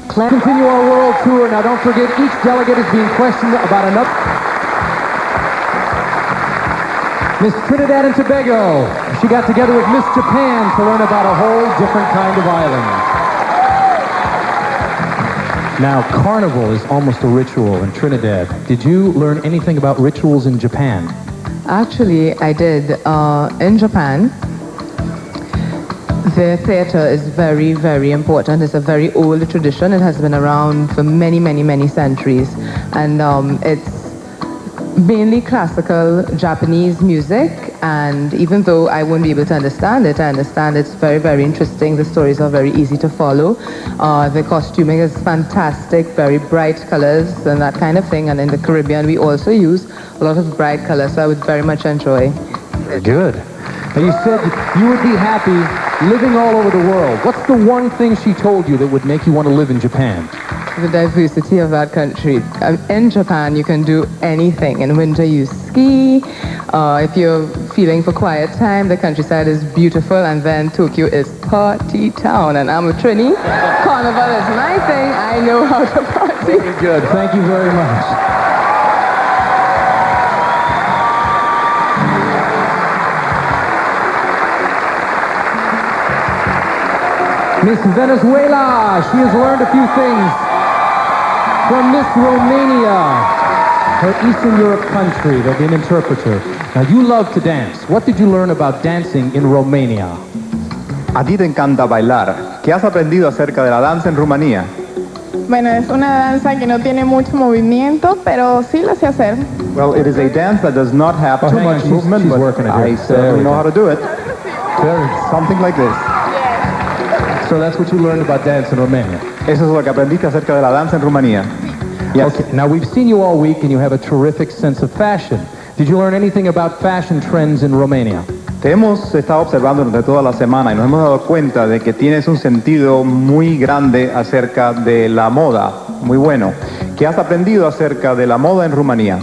Continue our world tour. Now don't forget, each delegate is being questioned about another. Miss Trinidad and Tobago. She got together with Miss Japan to learn about a whole different kind of island. Now, carnival is almost a ritual in Trinidad. Did you learn anything about rituals in Japan? Actually, I did. In Japan, the theater is very, very important. It's a very old tradition. It has been around for many, many, many centuries. And it's mainly classical Japanese music. And even though I won't be able to understand it, I understand it's very, very interesting. The stories are very easy to follow. The costuming is fantastic, very bright colors and that kind of thing. And in the Caribbean, we also use a lot of bright colors, so I would very much enjoy. Very good. Now you said you would be happy living all over the world. What's the one thing she told you that would make you want to live in Japan? The diversity of that country. In Japan, you can do anything. In winter, you ski. If you're feeling for quiet time, the countryside is beautiful. And then Tokyo is party town. And I'm a Trini. Carnival is my thing. I know how to party. Very good. Thank you very much. Miss Venezuela, she has learned a few things from Miss Romania, her Eastern Europe country. There'll be an interpreter. Now, you love to dance. What did you learn about dancing in Romania? A ti te encanta bailar. ¿Qué has aprendido acerca de la danza en Rumanía? Bueno, es una danza que no tiene mucho movimiento, pero sí lo sé hacer. Well, it is a dance that does not have too much movement, she's but working it I here. certainly know how to do it. Something like this. So that's what you learned about dance in Romania. Eso es lo que aprendiste acerca de la danza en Rumanía. Yes. Okay, now we've seen you all week and you have a terrific sense of fashion. Did you learn anything about fashion trends in Romania? Te hemos estado observando durante toda la semana y nos hemos dado cuenta de que tienes un sentido muy grande acerca de la moda, muy bueno. ¿Qué has aprendido acerca de la moda en Rumanía?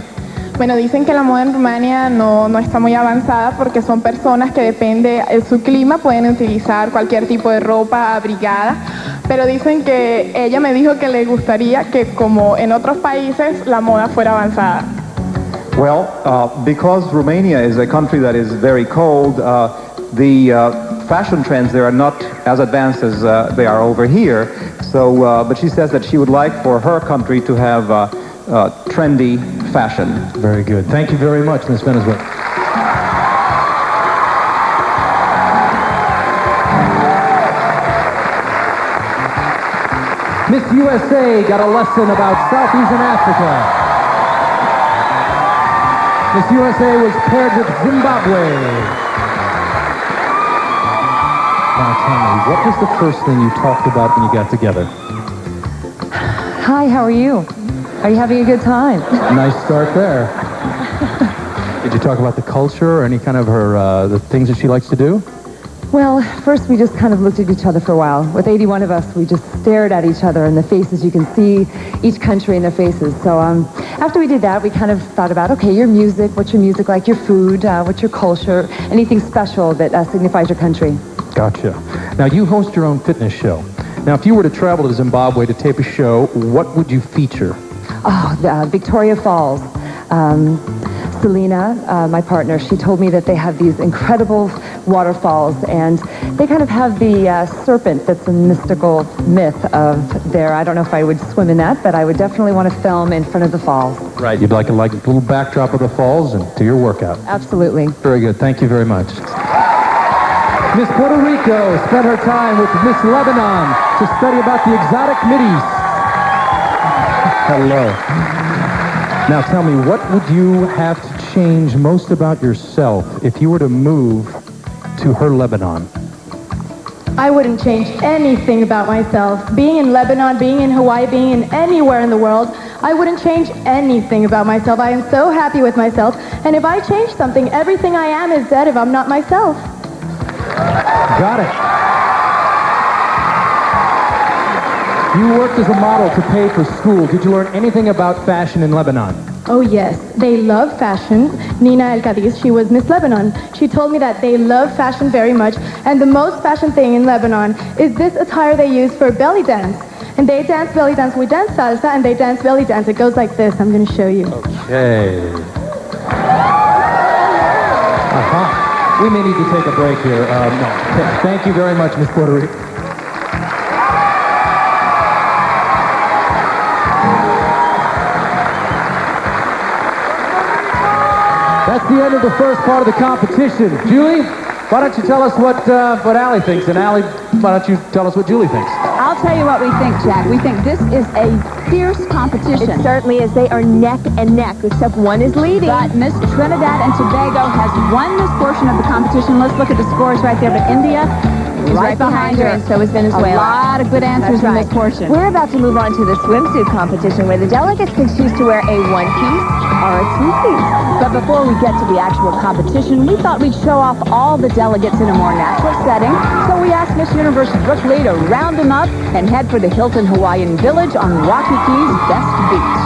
Bueno, dicen que la moda en Rumania no está muy avanzada porque son personas que depende de su clima, pueden utilizar cualquier tipo de ropa abrigada, pero dicen que ella me dijo que le gustaría que como en otros países la moda fuera avanzada. Well, because Romania is a country that is very cold, the fashion trends there are not as advanced as they are over here. So, but she says that she would like for her country to have trendy fashion. Very good. Thank you very much, Miss Venezuela. Miss USA got a lesson about Southeastern Africa. Miss USA was paired with Zimbabwe. Now tell me, what was the first thing you talked about when you got together? Hi, how are you? Are you having a good time? Nice start there. Did you talk about the culture or any kind of her, the things that she likes to do? Well, first we just kind of looked at each other for a while. With 81 of us, we just stared at each other in the faces. You can see each country in their faces. So after we did that, we kind of thought about, okay, your music, what's your music like, your food, what's your culture, anything special that signifies your country. Gotcha. Now, you host your own fitness show. Now, if you were to travel to Zimbabwe to tape a show, what would you feature? Oh, Victoria Falls. Selena, my partner, she told me that they have these incredible waterfalls, and they kind of have the serpent that's a mystical myth of there. I don't know if I would swim in that, but I would definitely want to film in front of the falls. Right, you'd like a little backdrop of the falls and do your workout. Absolutely. Very good. Thank you very much. Miss Puerto Rico spent her time with Miss Lebanon to study about the exotic Mideast. Hello. Now tell me, what would you have to change most about yourself if you were to move to her Lebanon? I wouldn't change anything about myself. Being in Lebanon, being in Hawaii, being in anywhere in the world, I wouldn't change anything about myself. I am so happy with myself. And if I change something, everything I am is dead if I'm not myself. Got it. You worked as a model to pay for school. Did you learn anything about fashion in Lebanon? Oh yes, they love fashion. Nina El Cadiz, she was Miss Lebanon. She told me that they love fashion very much, and the most fashion thing in Lebanon is this attire they use for belly dance. And they dance belly dance. We dance salsa, and they dance belly dance. It goes like this. I'm going to show you. Okay. We may need to take a break here. No. Thank you very much, Miss Puerto Rico. That's the end of the first part of the competition. Julie, why don't you tell us what Allie thinks? And Allie, why don't you tell us what Julie thinks? I'll tell you what we think, Jack. We think this is a fierce competition. It certainly is. They are neck and neck, except one is leading. But Miss Trinidad and Tobago has won this portion of the competition. Let's look at the scores right there. But India is right behind her, and so is Venezuela. A lot of good answers in this portion. We're about to move on to the swimsuit competition, where the delegates can choose to wear a one-piece or a two-piece. But before we get to the actual competition, we thought we'd show off all the delegates in a more natural setting. So we asked Miss Universo Brook Lee to round them up and head for the Hilton Hawaiian Village on Waikiki's Best Beach.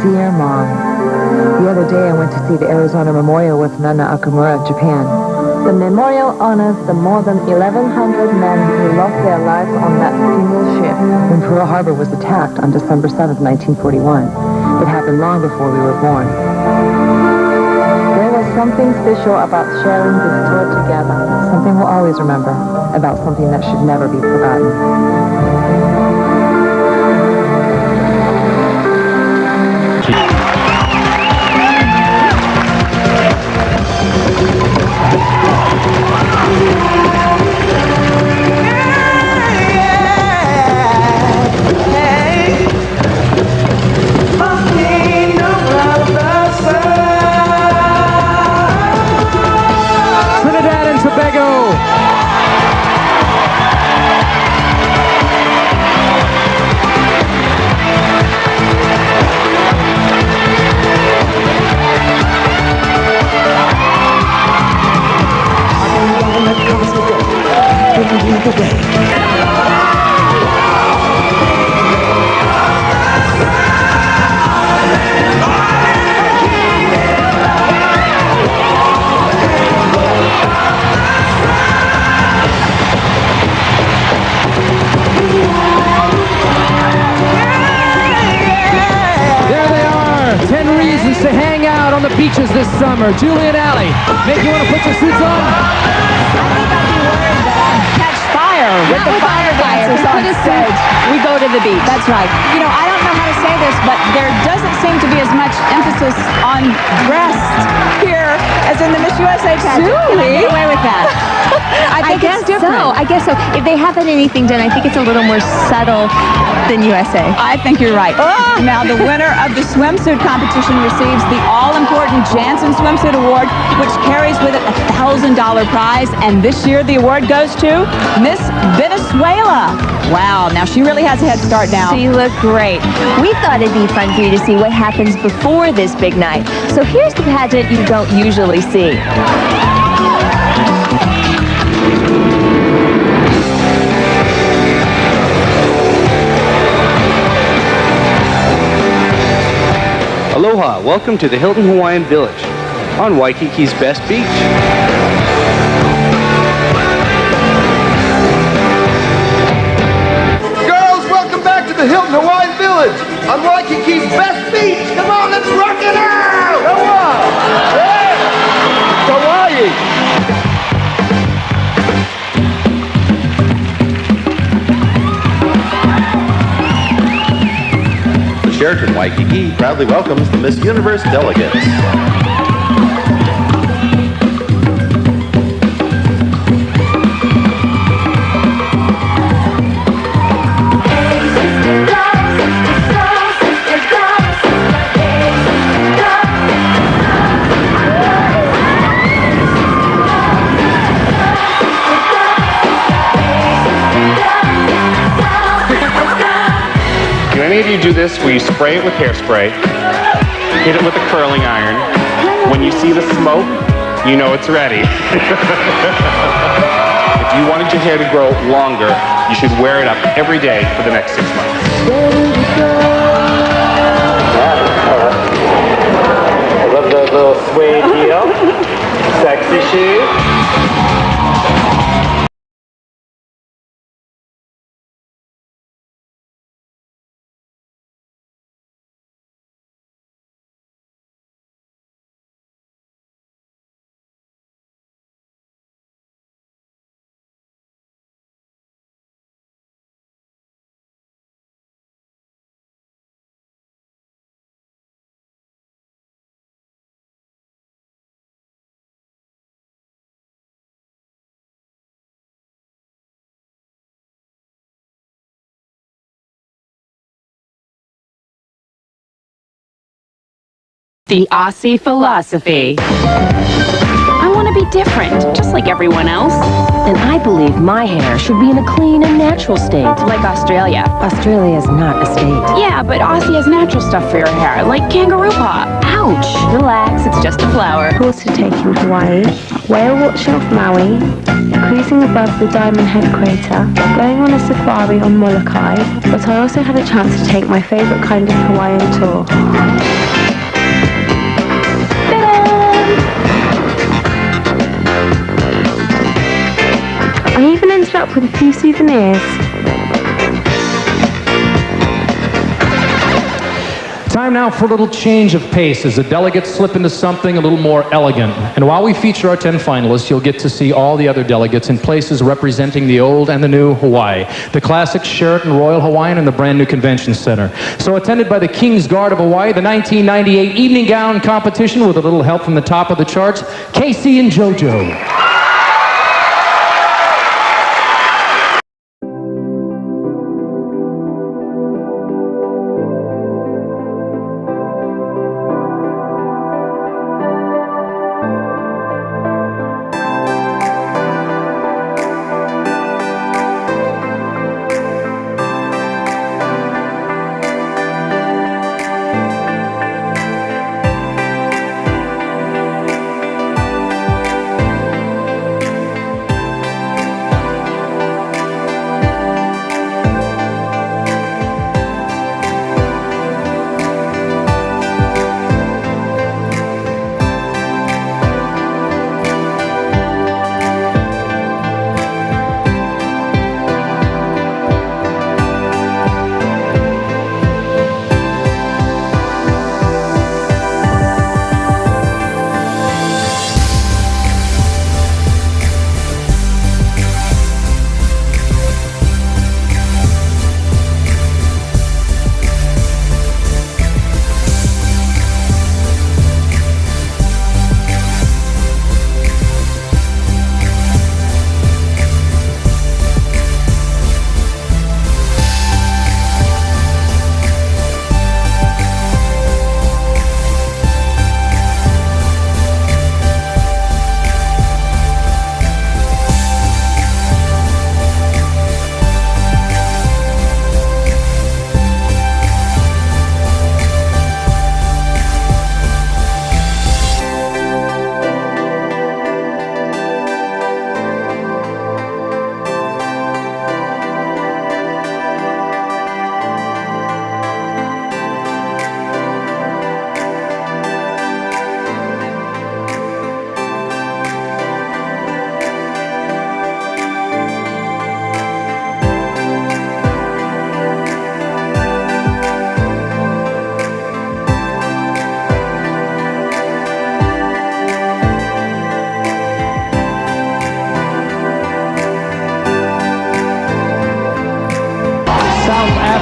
Dear Mom, the other day I went to see the Arizona Memorial with Nana Akamura of Japan. The memorial honors the more than 1,100 men who lost their lives on that single ship. When Pearl Harbor was attacked on December 7th, 1941. It happened long before we were born. There was something special about sharing this tour together. Something we'll always remember, about something that should never be forgotten. Trinidad and Tobago. To hang out on the beaches this summer. Julie and Allie, Nick, you want to put your suits on? I think I'd be worried that I'd catch with the fire dancers on stage. We go to the beach. That's right. You know, I don't know how to say this, but there doesn't seem to be as much emphasis on dressed here as in the Miss USA pageant. Can I get away with that? I think it's different. I guess so. If they haven't anything done, I think it's a little more subtle than USA. I think you're right. Now, the winner of the swimsuit competition receives the all-important Jansen Swimsuit Award, which carries with it a $1,000 prize. And this year, the award goes to Miss Venezuela. Wow, now she really has a head start now. So you look great. We thought it'd be fun for you to see what happens before this big night. So here's the pageant you don't usually see. Aloha, welcome to the Hilton Hawaiian Village on Waikiki's best beach. Girls, welcome back to the Hilton Hawaiian Village on Waikiki's best beach. Come on, let's rock it out! Come on! Yeah! Hawaii! Sheraton Waikiki proudly welcomes the Miss Universe delegates. Many of you do this where you spray it with hairspray, hit it with a curling iron. When you see the smoke, you know it's ready. If you wanted your hair to grow longer, you should wear it up every day for the next 6 months. Love the little suede heel. Sexy shoe. The Aussie philosophy. I want to be different, just like everyone else. And I believe my hair should be in a clean and natural state. Like Australia. Australia is not a state. Yeah, but Aussie has natural stuff for your hair, like kangaroo paw. Ouch! Relax, it's just a flower. Course to take in Hawaii, whale watching off Maui, cruising above the Diamond Head crater, going on a safari on Molokai, but I also had a chance to take my favourite kind of Hawaiian tour. I even ended up with a few souvenirs. Time now for a little change of pace as the delegates slip into something a little more elegant. And while we feature our 10 finalists, you'll get to see all the other delegates in places representing the old and the new Hawaii. The classic Sheraton Royal Hawaiian and the brand new Convention Center. So attended by the King's Guard of Hawaii, the 1998 evening gown competition with a little help from the top of the charts, Casey and JoJo.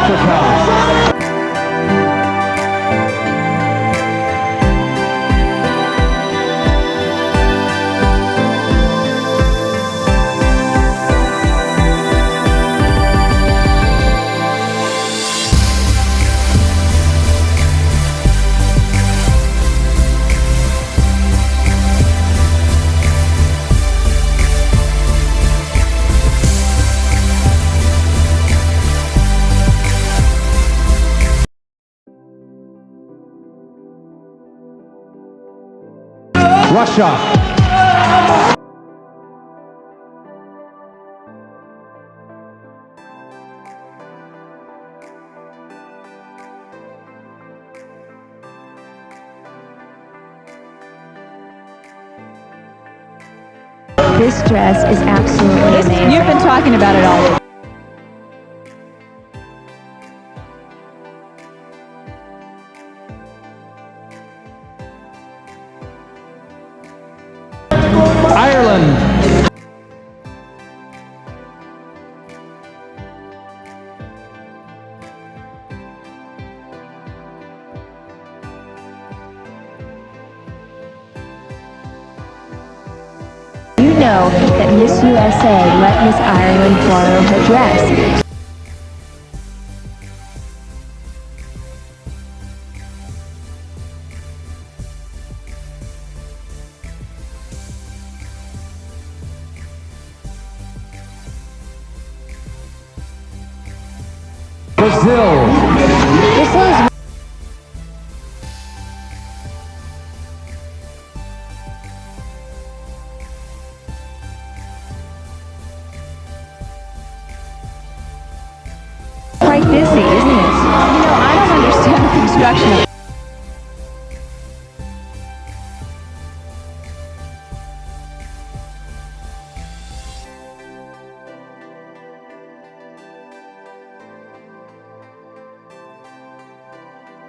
Africa. Russia. This dress is absolutely amazing. You've been talking about it all week. Ireland. You know that Miss USA let Miss Ireland borrow her dress. Brazil. Quite busy, isn't it? You know, I don't understand the construction of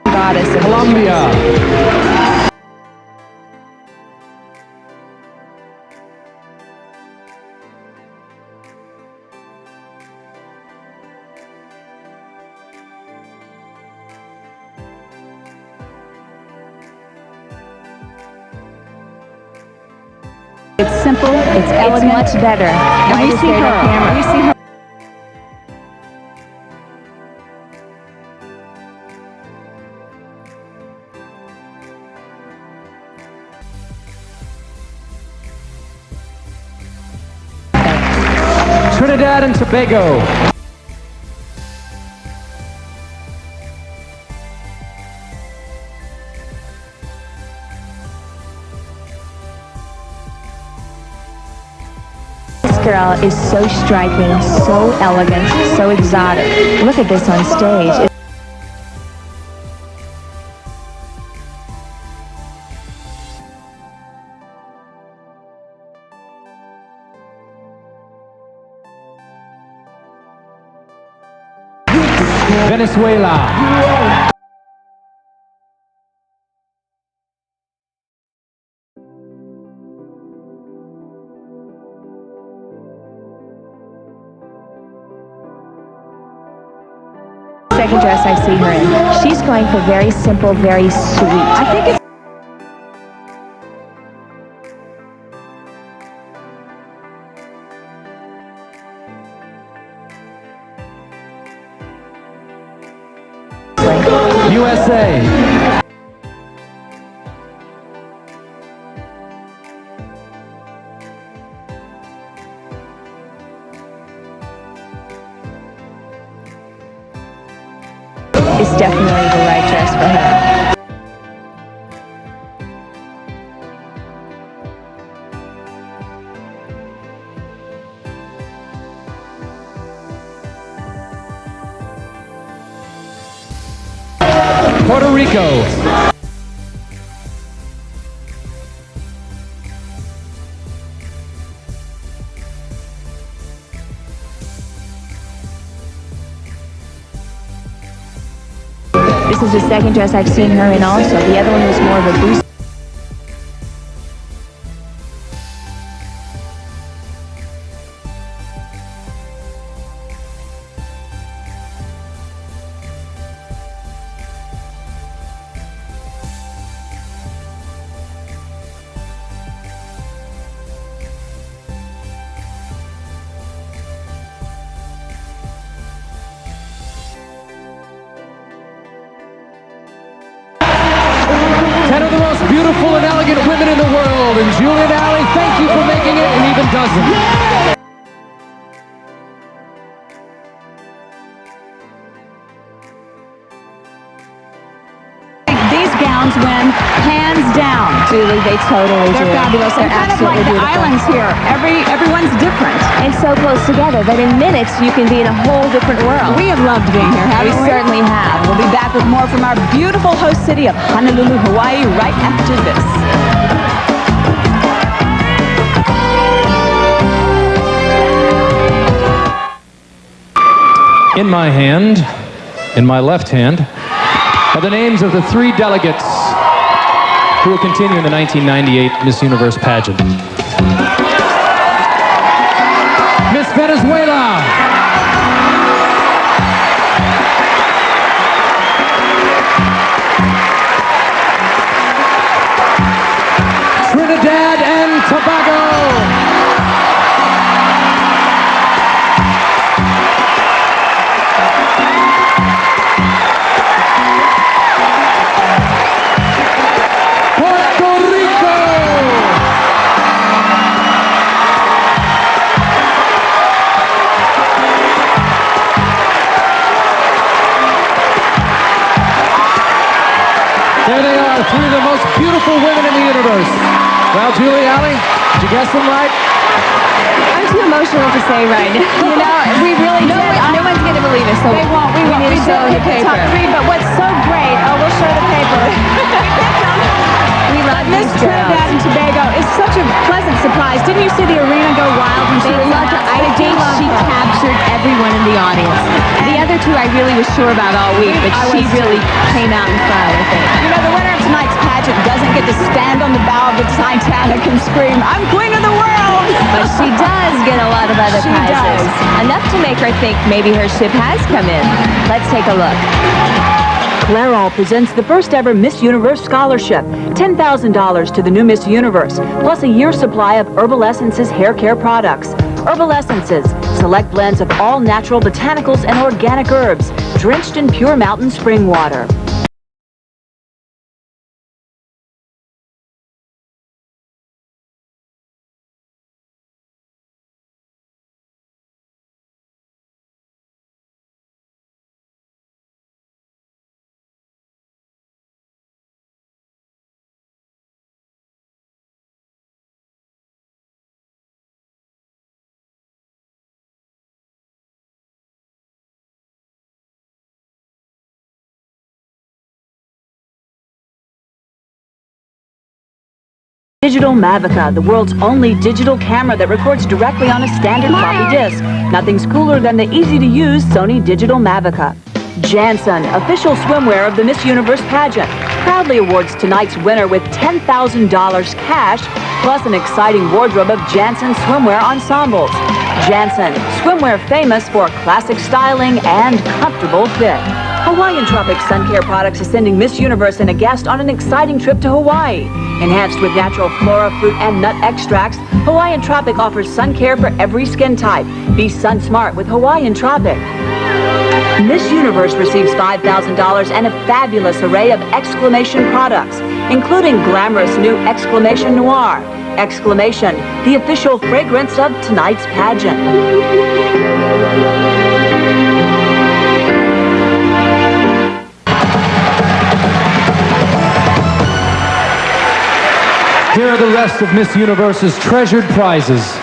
goddess of Colombia. It's simple, it's elegant. It's much better. And we see her. We see her. Trinidad and Tobago. This girl is so striking, so elegant, so exotic. Look at this on stage. Venezuela. Second dress I see her in. She's going for very simple, very sweet. I think it's USA. It's definitely the right dress for her. Puerto Rico. This is the second dress I've seen her in also. The other one was more of a boost. women in the world. And Julie and Allie, thank you for making it an even dozen. These gowns win hands down. Julie, they totally do. They're fabulous. They're They're kind of like absolutely the beautiful. islands here. Everyone's different. And so close together that in minutes you can be in a whole different world. We have loved being here, haven't we? We certainly have. We'll be back with more from our beautiful host city of Honolulu, Hawaii, right after this. In my hand, in my left hand, are the names of the 3 delegates who will continue in the 1998 Miss Universe pageant. Miss Venezuela. Trinidad and Tobago. There they are, 3 of the most beautiful women in the universe. Well, Julie, Allie, did you guess them right? I'm too emotional to say right now. You know, we really did. No one's going to believe us. So They won't. We need to show the paper. Top 3, but what's so great, we'll show the paper. We love Miss these Trinidad girls. and Tobago is such a pleasant surprise. Didn't you see the arena go wild when she They was loved her. I think she captured everyone in the audience. The other 2 I really was sure about all week, but I she was really came out in front, I think. You know, the winner of tonight's pageant doesn't get to stand on the bow of the Titanic and scream, "I'm queen of the world!" But she does get a lot of other She prizes. does. Enough to make her think maybe her ship has come in. Let's take a look. Clairol presents the first ever Miss Universe scholarship, $10,000 to the new Miss Universe, plus a year's supply of Herbal Essences hair care products. Herbal Essences, select blends of all natural botanicals and organic herbs, drenched in pure mountain spring water. Digital Mavica, the world's only digital camera that records directly on a standard floppy disk. Nothing's cooler than the easy-to-use Sony Digital Mavica. Janssen, official swimwear of the Miss Universe pageant, proudly awards tonight's winner with $10,000 cash, plus an exciting wardrobe of Janssen swimwear ensembles. Janssen, swimwear famous for classic styling and comfortable fit. Hawaiian Tropic Sun Care Products is sending Miss Universe and a guest on an exciting trip to Hawaii. Enhanced with natural flora, fruit, and nut extracts, Hawaiian Tropic offers sun care for every skin type. Be sun smart with Hawaiian Tropic. Miss Universe receives $5,000 and a fabulous array of exclamation products, including glamorous new Exclamation Noir. Exclamation, the official fragrance of tonight's pageant. Here are the rest of Miss Universe's treasured prizes.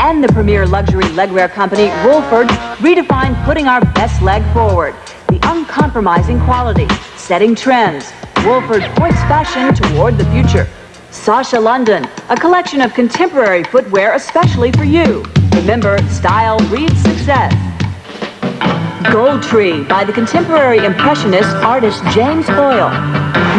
And the premier luxury legwear company, Wolford, redefined putting our best leg forward. The uncompromising quality, setting trends. Wolford points fashion toward the future. Sasha London, a collection of contemporary footwear especially for you. Remember, style breeds success. Gold Tree by the contemporary impressionist artist James Hoyle.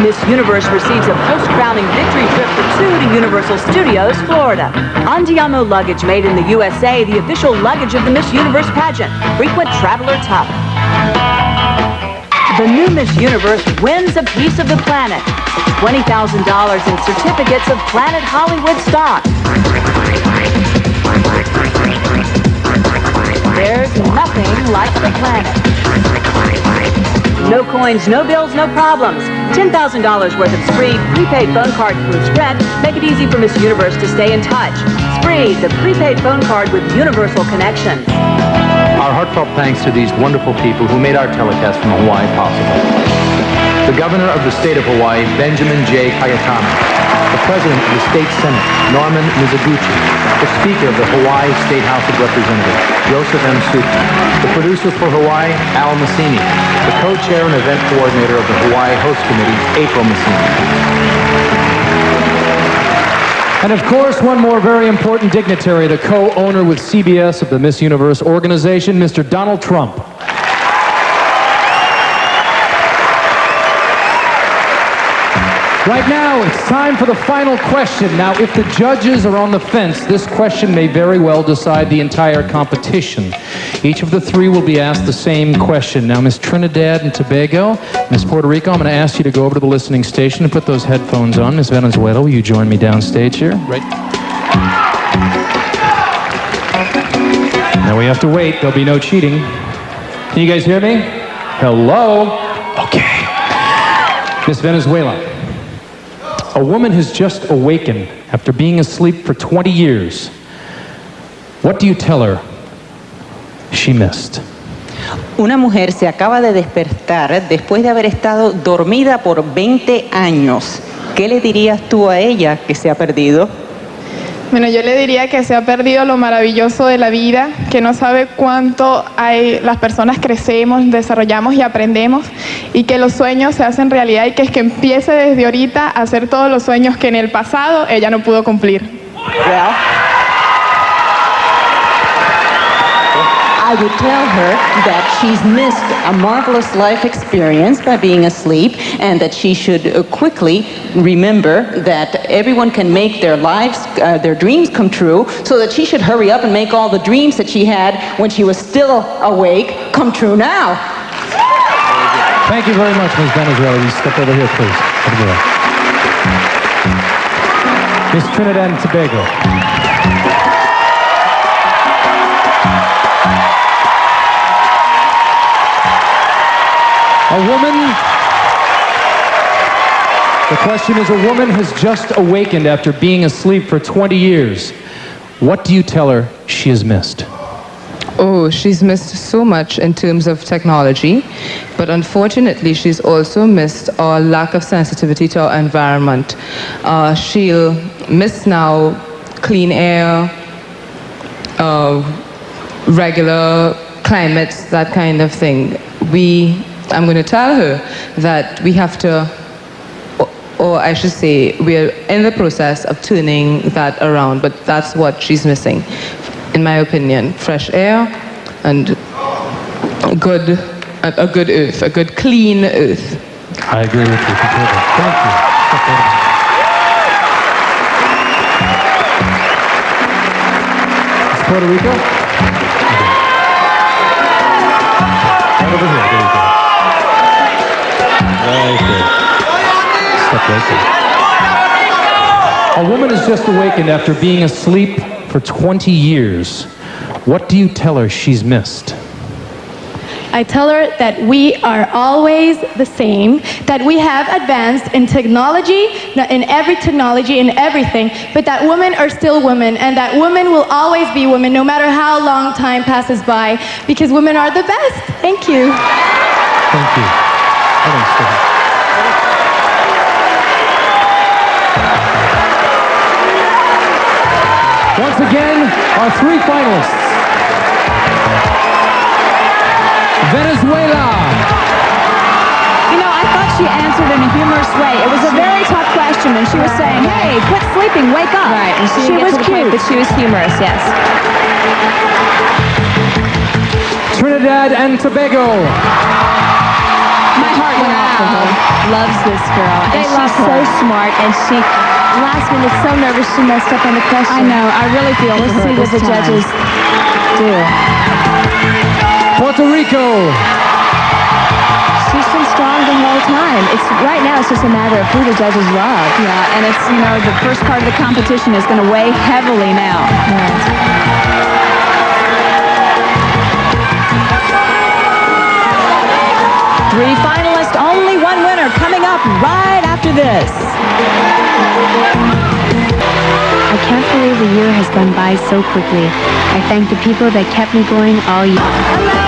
Miss Universe receives a post-crowning victory trip for two to Universal Studios, Florida. Andiamo luggage made in the USA, the official luggage of the Miss Universe pageant. Frequent traveler top. The new Miss Universe wins a piece of the planet. $20,000 in certificates of Planet Hollywood stock. There's nothing like the planet. No coins, no bills, no problems. $10,000 worth of Spree prepaid phone card includes rent. Make it easy for Miss Universe to stay in touch. Spree, the prepaid phone card with universal connections. Our heartfelt thanks to these wonderful people who made our telecast from Hawaii possible. The Governor of the State of Hawaii, Benjamin J. Kayatami. The President of the State Senate, Norman Mizoguchi. The Speaker of the Hawaii State House of Representatives, Joseph M. Suki. The producer for Hawaii, Al Massini. The co-chair and event coordinator of the Hawaii Host Committee, April Massini. And of course, one more very important dignitary, the co-owner with CBS of the Miss Universe organization, Mr. Donald Trump. Right now, it's time for the final question. Now, if the judges are on the fence, this question may very well decide the entire competition. Each of the three will be asked the same question. Now, Miss Trinidad and Tobago, Miss Puerto Rico, I'm going to ask you to go over to the listening station and put those headphones on. Miss Venezuela, will you join me downstage here? Right. Now we have to wait. There'll be no cheating. Can you guys hear me? Hello? Okay. Miss Venezuela. A woman has just awakened after being asleep for 20 years. What do you tell her she missed? Una mujer se acaba de despertar después de haber estado dormida por 20 años. ¿Qué le dirías tú a ella que se ha perdido? Bueno, yo le diría que se ha perdido lo maravilloso de la vida, que no sabe cuánto las personas crecemos, desarrollamos y aprendemos, y que los sueños se hacen realidad y que es que empiece desde ahorita a hacer todos los sueños que en el pasado ella no pudo cumplir. Well, I would tell her that she's missed a marvelous life experience by being asleep, and that she should quickly remember that everyone can make their lives, their dreams come true, so that she should hurry up and make all the dreams that she had when she was still awake come true now. Thank you very much, Ms. Venezuela. You step over here, please. Over there. Miss Trinidad and Tobago. The question is, a woman has just awakened after being asleep for 20 years. What do you tell her she has missed? Oh, she's missed so much in terms of technology, but unfortunately she's also missed our lack of sensitivity to our environment. She'll miss now clean air, regular climates, that kind of thing. I'm going to tell her that we have to, or I should say, we're in the process of turning that around, but that's what she's missing, in my opinion. Fresh air and a good earth, a good clean earth. I agree with you completely. Thank you. It's Puerto Rico? Right over here. There you go. Right there. Step right there. A woman has just awakened after being asleep for 20 years. What do you tell her she's missed? I tell her that we are always the same, that we have advanced in technology, in every technology, in everything, but that women are still women, and that women will always be women no matter how long time passes by, because women are the best. Thank you. Thank you. Once again, our three finalists. Venezuela. You know, I thought she answered in a humorous way. It was a very tough question, and she was saying, hey, quit sleeping, wake up. Right, and she was to the cute. point, but she was humorous, yes. Trinidad and Tobago. My heart went out for her. Loves this girl. And she's so smart, and she, last minute, so nervous she messed up on the question. I know. I really feel for her. We'll see what the judges do. Puerto Rico. She's been strong the whole time. Right now, it's just a matter of who the judges love. Yeah, and it's, the first part of the competition is going to weigh heavily now. Right. Three finalists, only one winner coming up right after this. I can't believe the year has gone by so quickly. I thank the people that kept me going all year.